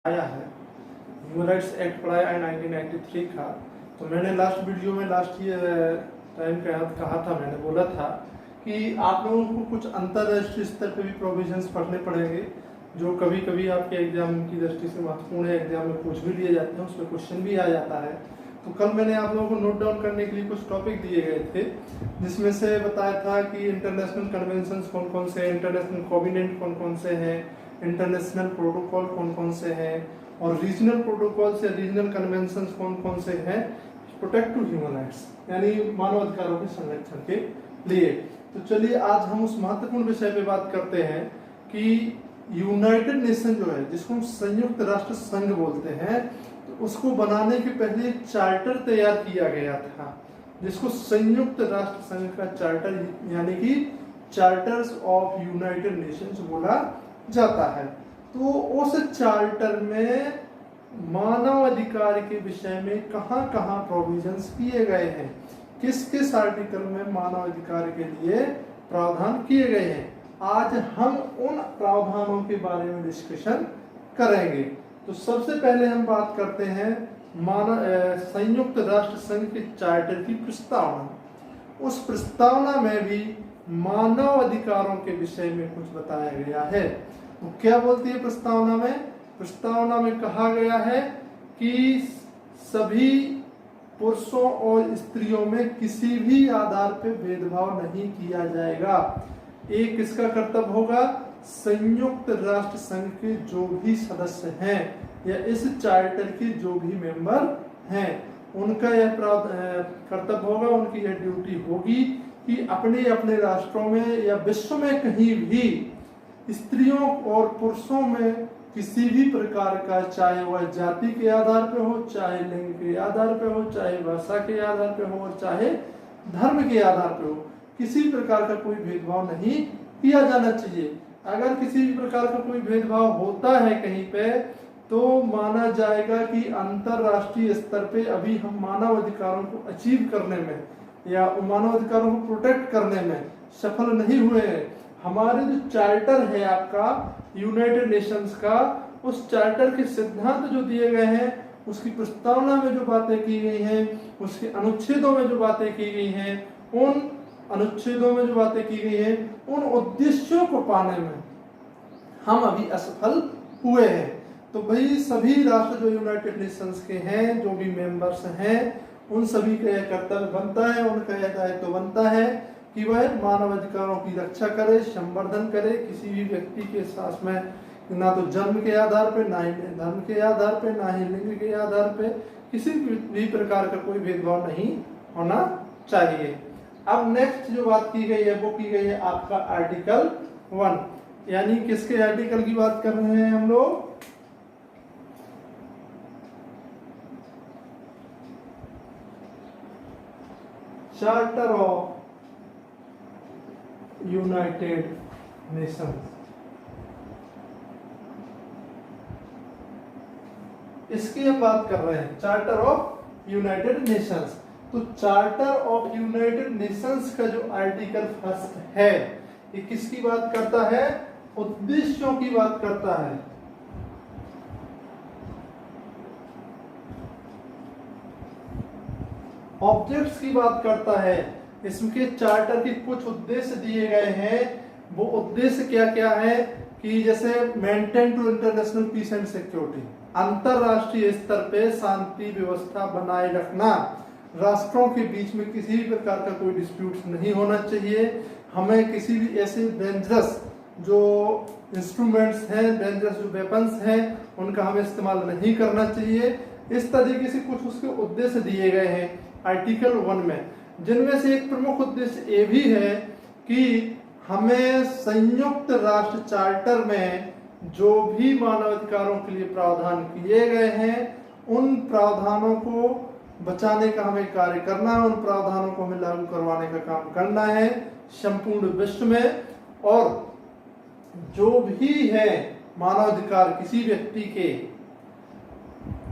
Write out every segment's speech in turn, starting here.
आया है। Human rights act पढ़ाया है 1993 का। तो मैंने लास्ट वीडियो में लास्ट टाइम कहा था, मैंने बोला था कि आप लोगों को कुछ अंतर्राष्ट्रीय स्तर पे भी प्रोविजंस पढ़ने पड़ेंगे जो कभी कभी आपके एग्जाम की दृष्टि से महत्वपूर्ण है, एग्जाम में पूछ भी लिए जाते हैं, उसमें क्वेश्चन भी आ जाता है। तो कल मैंने आप लोगों को नोट डाउन करने के लिए कुछ टॉपिक दिए गए थे, जिसमें से बताया था कि इंटरनेशनल कन्वेंशन कौन कौन से हैं, इंटरनेशनल कोविनेंट कौन कौन से हैं, इंटरनेशनल प्रोटोकॉल कौन कौन से हैं, और रीजनल प्रोटोकॉल से रीजनल कन्वेंशन कौन कौन से हैं प्रोटेक्ट टू ह्यूमन राइट्स, यानी मानव अधिकारों के संरक्षण के लिए। तो चलिए आज हम उस महत्वपूर्ण विषय पे बात करते हैं कि यूनाइटेड नेशन जो है, जिसको हम संयुक्त राष्ट्र संघ बोलते हैं, तो उसको बनाने के पहले एक चार्टर तैयार किया गया था, जिसको संयुक्त राष्ट्र संघ का चार्टर यानी कि चार्टर्स ऑफ यूनाइटेड नेशंस बोला जाता है। तो उस चार्टर में मानव अधिकार के विषय में कहां कहां प्रोविजंस किए गए हैं, किस किस आर्टिकल में मानव अधिकार के लिए प्रावधान किए गए हैं, आज हम उन प्रावधानों के बारे में डिस्कशन करेंगे। तो सबसे पहले हम बात करते हैं संयुक्त राष्ट्र संघ के चार्टर की प्रस्तावना। उस प्रस्तावना में भी मानव अधिकारों के विषय में कुछ बताया गया है। तो क्या बोलती है प्रस्तावना में? प्रस्तावना में कहा गया है कि सभी पुरुषों और स्त्रियों में किसी भी आधार पर भेदभाव नहीं किया जाएगा। एक किसका कर्तव्य होगा? संयुक्त राष्ट्र संघ के जो भी सदस्य हैं या इस चार्टर के जो भी मेंबर हैं, उनका यह कर्तव्य होगा, उनकी यह ड्यूटी होगी कि अपने अपने राष्ट्रों में या विश्व में कहीं भी स्त्रियों और पुरुषों में किसी भी प्रकार का, चाहे वह जाति के आधार पर हो, चाहे लिंग के आधार पर हो, चाहे भाषा के आधार पर हो, और चाहे धर्म के आधार पर हो, किसी प्रकार का कोई भेदभाव नहीं किया जाना चाहिए। अगर किसी भी प्रकार का कोई भेदभाव होता है कहीं पे, तो माना जाएगा कि अंतरराष्ट्रीय स्तर पे अभी हम मानव अधिकारों को अचीव करने में या मानव अधिकारों को प्रोटेक्ट करने में सफल नहीं हुए हैं। हमारे जो चार्टर है आपका यूनाइटेड नेशंस का, उस चार्टर के सिद्धांत जो दिए गए हैं, उसकी प्रस्तावना में जो बातें की गई हैं, उसके अनुच्छेदों में जो बातें की गई हैं, उन अनुच्छेदों में जो बातें की गई हैं, उन उद्देश्यों को पाने में हम अभी असफल हुए हैं। तो भाई सभी राष्ट्र जो यूनाइटेड नेशंस के हैं, जो भी मेंबर्स हैं, उन सभी का यह कर्तव्य बनता है, उनका यह दायित्व बनता है कि वह मानव अधिकारों की रक्षा करे, संवर्धन करे। किसी भी व्यक्ति के साथ में ना तो जन्म के आधार पर, ना ही धर्म के आधार पर, ना ही लिंग के आधार पर किसी भी प्रकार का कोई भेदभाव नहीं होना चाहिए। अब नेक्स्ट जो बात की गई है वो की गई है आपका आर्टिकल 1, यानी किसके आर्टिकल की बात कर रहे हैं हम लोग? चार्टर ऑफ यूनाइटेड नेशंस, इसकी हम बात कर रहे हैं, चार्टर ऑफ यूनाइटेड नेशंस। तो चार्टर ऑफ यूनाइटेड नेशंस का जो आर्टिकल 1 है, ये किसकी बात करता है? उद्देश्यों की बात करता है। ऑब्जेक्ट्स की बात करता है। इसके चार्टर के कुछ उद्देश्य दिए गए हैं। वो उद्देश्य क्या क्या है कि जैसे maintain to international peace and security, अंतरराष्ट्रीय स्तर पे शांति व्यवस्था बनाए रखना, राष्ट्रों के बीच में किसी भी प्रकार का कोई डिस्प्यूट नहीं होना चाहिए। हमें किसी भी ऐसे डेंजरस जो इंस्ट्रूमेंट्स हैं, डेंजरस जो वेपन्स हैं, उनका हमें इस्तेमाल नहीं करना चाहिए। इस तरीके से कुछ उसके उद्देश्य दिए गए हैं आर्टिकल 1 में, जिनमें से एक प्रमुख उद्देश्य ये भी है कि हमें संयुक्त राष्ट्र चार्टर में जो भी मानव अधिकारों के लिए प्रावधान किए गए हैं, उन प्रावधानों को बचाने का हमें कार्य करना है, उन प्रावधानों को हमें लागू करवाने का काम करना है संपूर्ण विश्व में। और जो भी है मानव अधिकार किसी व्यक्ति के,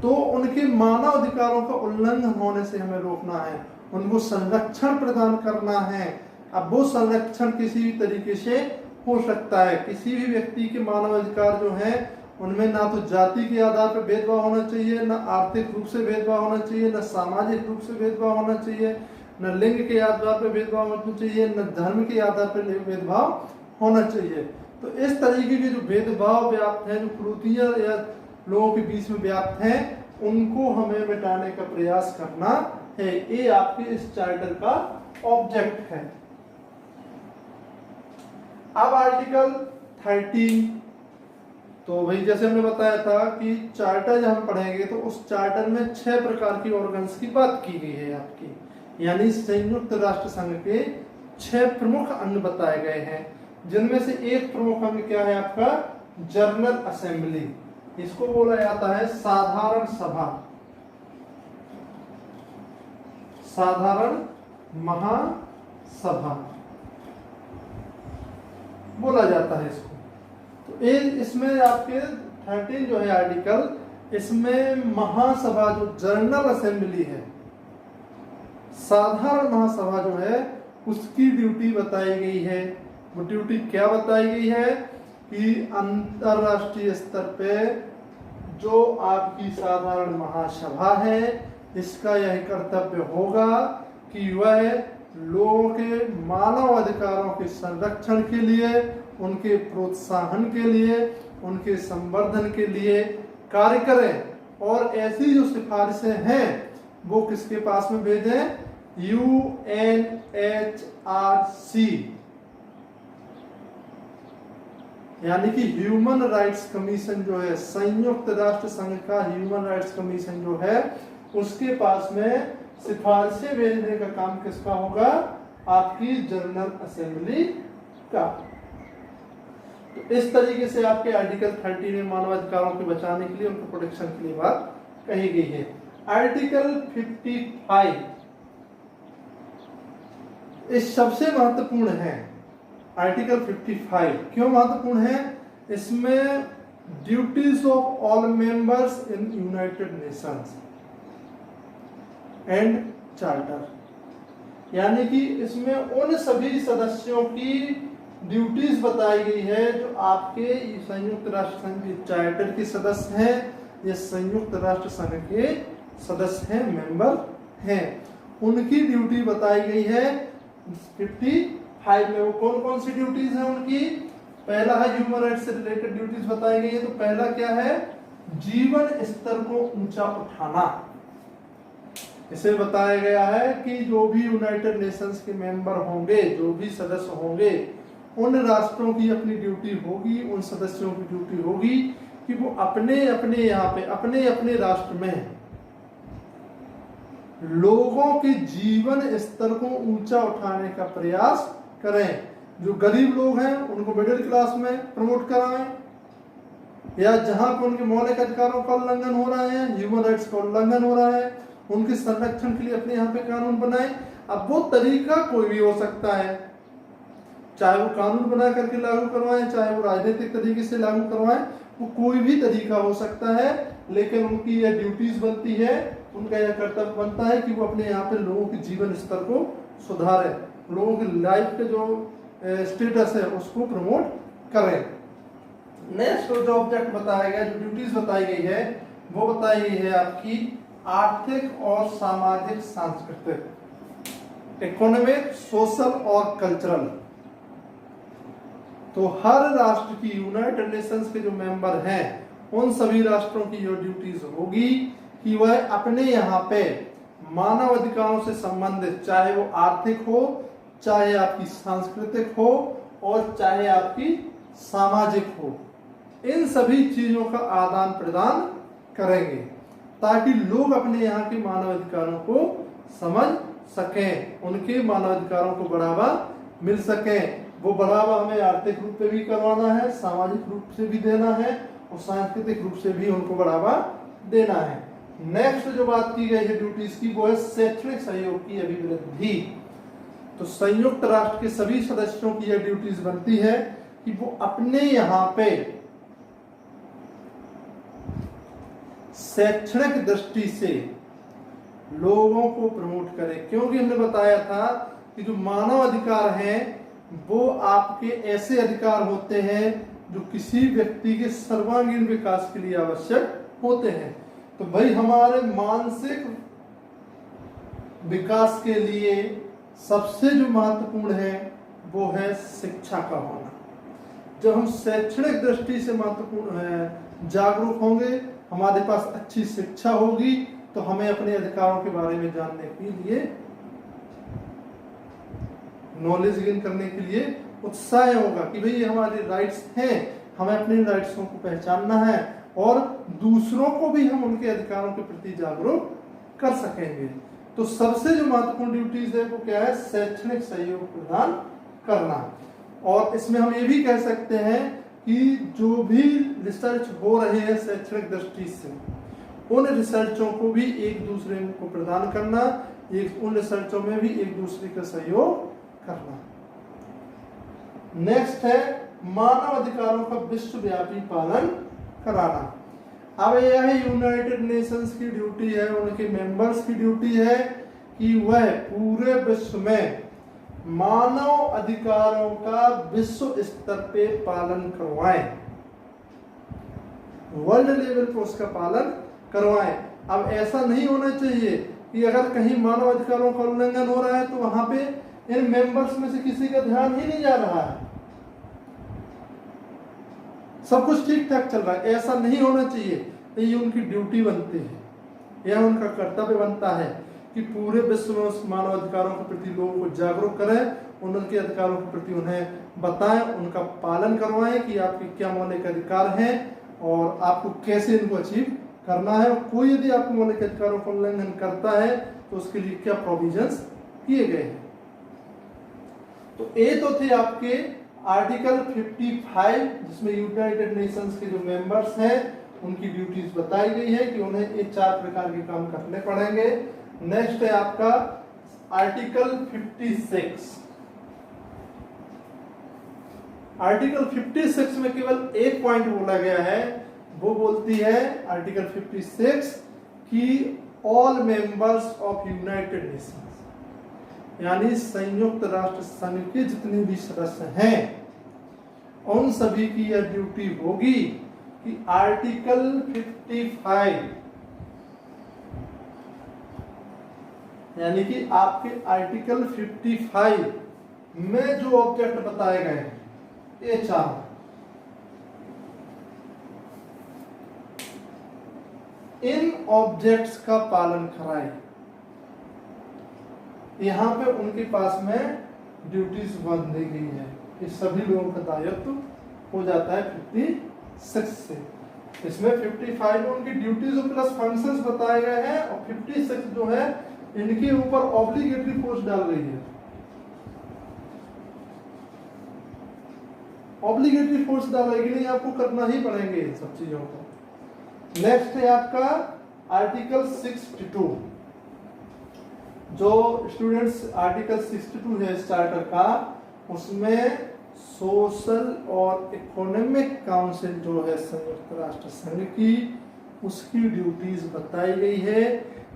तो उनके मानव अधिकारों का उल्लंघन होने से हमें रोकना है, उनको संरक्षण प्रदान करना है। अब वो संरक्षण किसी भी तरीके से हो सकता है। किसी भी व्यक्ति के मानव अधिकार जो हैं उनमें ना तो जाति के आधार पर भेदभाव होना चाहिए, न आर्थिक रूप से भेदभाव होना चाहिए, न सामाजिक रूप से भेदभाव होना चाहिए, न लिंग के आधार पर भेदभाव होना चाहिए, न धर्म के आधार पर भेदभाव होना चाहिए। तो इस तरीके के जो भेदभाव व्याप्त हैं, जो कुरीतियां या लोगों के बीच में व्याप्त हैं, उनको हमें मिटाने का प्रयास करना है। ये आपके इस चार्टर का ऑब्जेक्ट है। अब आर्टिकल 13, तो भाई जैसे हमने बताया था कि चार्टर जब हम पढ़ेंगे तो उस चार्टर में 6 प्रकार की ऑर्गन्स की बात की गई है आपकी, यानी संयुक्त राष्ट्र संघ के 6 प्रमुख अंग बताए गए हैं, जिनमें से एक प्रमुख अंग क्या है आपका, जनरल असेंबली। इसको बोला जाता है साधारण सभा, साधारण महासभा बोला जाता है इसको। तो इसमें आपके 13 जो है आर्टिकल, इसमें महासभा जो जनरल असेंबली है, साधारण महासभा जो है उसकी ड्यूटी बताई गई है। वो ड्यूटी क्या बताई गई है कि अंतरराष्ट्रीय स्तर पे जो आपकी साधारण महासभा है, इसका यह कर्तव्य होगा कि वह लोगों के मानव अधिकारों के संरक्षण के लिए, उनके प्रोत्साहन के लिए, उनके संवर्धन के लिए कार्य करें। और ऐसी जो सिफारिशें हैं वो किसके पास में भेजें, UNHRC, यानी कि ह्यूमन राइट्स कमीशन जो है, संयुक्त राष्ट्र संघ का ह्यूमन राइट्स कमीशन जो है, उसके पास में सिफारिशें भेजने का काम किसका होगा, आपकी जनरल असेंबली का। तो इस तरीके से आपके आर्टिकल 13 में मानवाधिकारों को बचाने के लिए, उनको प्रोटेक्शन के लिए बात कही गई है। आर्टिकल 55 इस सबसे महत्वपूर्ण है। आर्टिकल 55 क्यों महत्वपूर्ण है, इसमें duties of all members in United Nations and charter, यानी कि इसमें उन सभी सदस्यों की ड्यूटीज बताई गई है जो आपके संयुक्त राष्ट्र संघ के चार्टर के सदस्य हैं या संयुक्त राष्ट्र संघ के सदस्य हैं, मेंबर हैं, उनकी ड्यूटी बताई गई है 55 में। वो कौन कौन सी ड्यूटीज हैं उनकी, पहला है ह्यूमन राइट्स से रिलेटेड ड्यूटीज बताई गई है। तो पहला क्या है, जीवन स्तर को ऊंचा उठाना। इसे बताया गया है कि जो भी यूनाइटेड नेशंस के मेंबर होंगे, जो भी सदस्य होंगे, उन राष्ट्रों की अपनी ड्यूटी होगी, उन सदस्यों की ड्यूटी होगी कि वो अपने अपने यहाँ पे अपने अपने राष्ट्र में लोगों के जीवन स्तर को ऊंचा उठाने का प्रयास करें। जो गरीब लोग हैं उनको मिडिल क्लास में प्रमोट कराएं, या जहां पर उनके मौलिक अधिकारों का उल्लंघन हो रहा है, ह्यूमन राइट्स का उल्लंघन हो रहा है, उनके संरक्षण के लिए अपने यहाँ पे कानून बनाएं। अब वो तरीका कोई भी हो सकता है, चाहे वो कानून बना करके लागू करवाएं, चाहे वो राजनीतिक तरीके से लागू करवाएं, वो कोई भी तरीका हो सकता है, लेकिन उनकी यह ड्यूटीज बनती है, उनका यह कर्तव्य बनता है कि वो अपने यहाँ पे लोगों के जीवन स्तर को सुधारें, लोगों की लाइफ के जो स्टेटस है उसको प्रमोट करें। नेक्स्ट जो ऑब्जेक्ट बताया गया, जो ड्यूटीज बताई गई है, वो बताई गई है आपकी आर्थिक और सामाजिक सांस्कृतिक, इकोनॉमिक, सोशल और कल्चरल। तो हर राष्ट्र की, यूनाइटेड नेशंस के जो मेंबर हैं, उन सभी राष्ट्रों की जो ड्यूटीज होगी कि वह अपने यहाँ पे मानव अधिकारों से संबंधित, चाहे वो आर्थिक हो, चाहे आपकी सांस्कृतिक हो, और चाहे आपकी सामाजिक हो, इन सभी चीजों का आदान प्रदान करेंगे ताकि लोग अपने यहाँ के मानव अधिकारों को समझ सकें, उनके मानव अधिकारों को बढ़ावा मिल सके। वो बढ़ावा हमें आर्थिक रूप से भी करवाना है, सामाजिक रूप से भी देना है, और सांस्कृतिक रूप से भी उनको बढ़ावा देना है। नेक्स्ट जो बात की गई है ड्यूटीज की, वो है शैक्षणिक सहयोग की अभिवृद्धि। तो संयुक्त राष्ट्र के सभी सदस्यों की यह ड्यूटीज बनती है कि वो अपने यहाँ पे शैक्षणिक दृष्टि से लोगों को प्रमोट करें, क्योंकि हमने बताया था कि जो मानव अधिकार हैं वो आपके ऐसे अधिकार होते हैं जो किसी व्यक्ति के सर्वांगीण विकास के लिए आवश्यक होते हैं। तो भाई हमारे मानसिक विकास के लिए सबसे जो महत्वपूर्ण है वो है शिक्षा का होना। जब हम शैक्षणिक दृष्टि से महत्वपूर्ण जागरूक होंगे, हमारे पास अच्छी शिक्षा होगी, तो हमें अपने अधिकारों के बारे में जानने के लिए, नॉलेज गेन करने के लिए उत्साह होगा कि भाई ये हमारे राइट्स हैं, हमें अपने राइट्सों को पहचानना है और दूसरों को भी हम उनके अधिकारों के प्रति जागरूक कर सकेंगे। तो सबसे जो महत्वपूर्ण ड्यूटीज है वो क्या है? शैक्षणिक सहयोग प्रदान करना। और इसमें हम ये भी कह सकते हैं कि जो भी रिसर्च हो रहे हैं शैक्षणिक दृष्टि से, उन रिसर्चों को भी एक दूसरे को प्रदान करना, उन रिसर्चों में भी एक दूसरे का सहयोग करना। नेक्स्ट है मानव अधिकारों का विश्वव्यापी पालन कराना। अब यह है यूनाइटेड नेशंस की ड्यूटी है, उनके मेंबर्स की ड्यूटी है कि वह पूरे विश्व में मानव अधिकारों का विश्व स्तर पे पालन करवाएं, वर्ल्ड लेवल पर उसका पालन करवाएं। अब ऐसा नहीं होना चाहिए कि अगर कहीं मानव अधिकारों का उल्लंघन हो रहा है तो वहां पे इन मेंबर्स में से किसी का ध्यान ही नहीं जा रहा है, सब कुछ ठीक ठाक चल रहा है। ऐसा नहीं होना चाहिए। ये उनकी ड्यूटी बनती है, यह उनका कर्तव्य बनता है कि पूरे विश्व में उस मानव अधिकारों के प्रति लोगों को जागरूक करें, उनके अधिकारों के प्रति उन्हें बताएं, उनका पालन करवाएं कि आपके क्या मौलिक अधिकार हैं और आपको कैसे इनको अचीव करना है। और कोई यदि आपको मौलिक अधिकारों का उल्लंघन करता है तो उसके लिए क्या प्रोविजंस किए गए हैं। तो ये तो थे आपके आर्टिकल 55, जिसमें यूनाइटेड नेशंस के जो मेंबर्स हैं उनकी ड्यूटीज बताई गई है कि उन्हें ये 4 प्रकार के काम करने पड़ेंगे। नेक्स्ट है आपका आर्टिकल 56। आर्टिकल 56 में केवल एक पॉइंट बोला गया है, वो बोलती है आर्टिकल 56 कि all members of United Nations, यानी संयुक्त राष्ट्र संघ के जितने भी सदस्य हैं उन सभी की यह ड्यूटी होगी कि आर्टिकल 55, यानी कि आपके आर्टिकल 55 में जो ऑब्जेक्ट बताए गए हैं ये 4, इन ऑब्जेक्ट्स का पालन कराए। यहाँ पे उनके पास में ड्यूटीज बांध दी गई है कि सभी लोगों का दायित्व हो जाता है 56 से। इसमें 55 में उनकी ड्यूटीज और प्लस फंक्शंस बताए गए हैं और 56 जो है इनके ऊपर ऑब्लिगेटरी फोर्स डाल रही है। ऑब्लिगेटरी फोर्स डालेगी नहीं, आपको करना ही पड़ेंगे इन सब चीजों को। नेक्स्ट है आपका आर्टिकल 62। जो स्टूडेंट्स आर्टिकल 62 है स्टार्टर का, उसमें सोशल और इकोनॉमिक काउंसिल जो है संयुक्त राष्ट्र संघ की, उसकी ड्यूटीज बताई गई है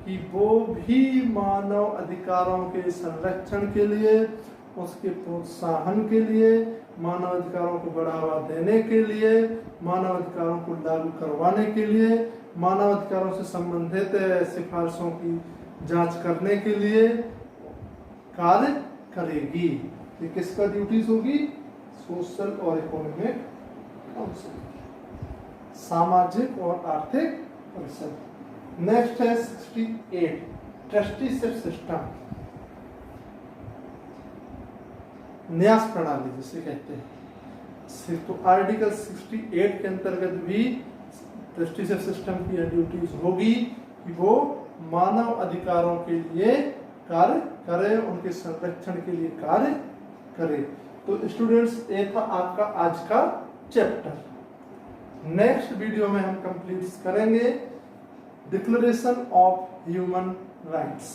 कि वो भी मानव अधिकारों के संरक्षण के लिए, उसके प्रोत्साहन के लिए, मानव अधिकारों को बढ़ावा देने के लिए, मानव अधिकारों को लागू करवाने के लिए, मानव अधिकारों से संबंधित सिफारिशों की जांच करने के लिए कार्य करेगी। ये किसका ड्यूटीज होगी? सोशल और इकोनॉमिक काउंसिल, सामाजिक और आर्थिक परिषद। नेक्स्ट है 68 ट्रस्टीशिप सिस्टम, न्यास प्रणाली जिसे कहते हैं। तो आर्टिकल 68 के अंतर्गत भी ट्रस्टीशिप सिस्टम की ड्यूटीज होगी कि वो मानव अधिकारों के लिए कार्य करे, उनके संरक्षण के लिए कार्य करे। तो स्टूडेंट्स ये था आपका आज का चैप्टर। नेक्स्ट वीडियो में हम कंप्लीट करेंगे डिक्लेरेशन ऑफ ह्यूमन राइट्स।